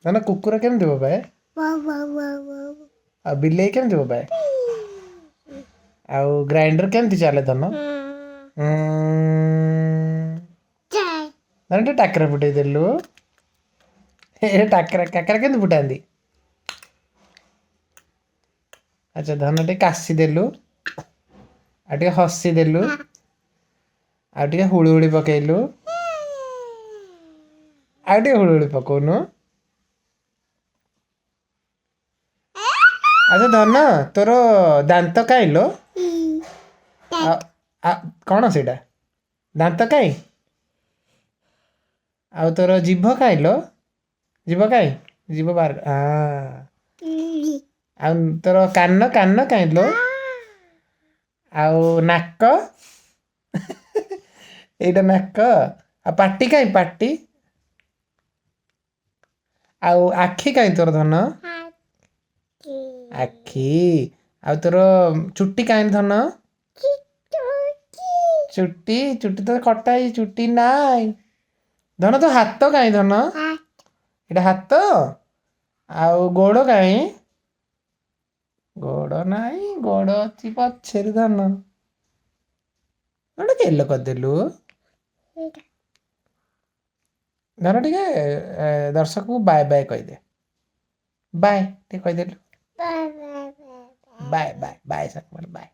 ଧନ କୁକୁର କେମିତି ବୋବାଏ? ଆଉ ବିଲେଇ କେମିତି ବୋବାଏ? ଆଉ ଗ୍ରାଇଣ୍ଡର କେମିତି ଚାଲେ ଧନ? ଧନ ଟିକେ ଟାକରା ଫୁଟେଇ ଦେଲୁ। କାକରା କେମିତି ଫୁଟାନ୍ତି? ଆଚ୍ଛା ଧନ ଟିକେ କାଶି ଦେଲୁ, ଆଉ ଟିକେ ହସି ଦେଲୁ, ଆଉ ଟିକେ ହୁଳୁହୁଳି ପକେଇଲୁ, ଆଉ ଟିକେ ହୁଳୁହୁଳି ପକଉନୁ। ଆଚ୍ଛା ଧନ ତୋର ଦାନ୍ତ କାଇଁ ଲୋ? କ'ଣ ସେଇଟା ଦାନ୍ତ କାଇଁ? ଆଉ ତୋର ଜିଭ କାଇଁ ଲୋ? ଜିଭ କାଇଁ? ଜିଭ ବାହାର ଆଉ ତୋର କାନ କାଇଁ ଲୋ? ଆଉ ନାକ ଏଇଟା ନାକ। ଆଉ ପାଟି କାଇଁ ପାଟି? ଆଉ ଆଖି କାଇଁ ତୋର ଧନ? ଆଖି। ଆଉ ତୋର ଚୁଟି କାଇଁ ଧନ? ଚୁଟି ତ କଟା ହେଇଛି, ଚୁଟି ନାଇଁ। ଧନ ତୋ ହାତ କାଇଁ ଧନ? ଏଇଟା ହାତ। ଆଉ ଗୋଡ଼ କାଇଁ? ଗୋଡ଼ ନାହିଁ, ଗୋଡ଼ ଅଛି ପଛରେ ଧନ। ଗୋଟେ ଗେଲ କରିଦେଲୁ। ଧନ ଟିକେ ଦର୍ଶକଙ୍କୁ ବାଏ ବାଏ କହିଦେ। ବାଏ ଟିକେ କହିଦେଲୁ। Bye bye bye bye.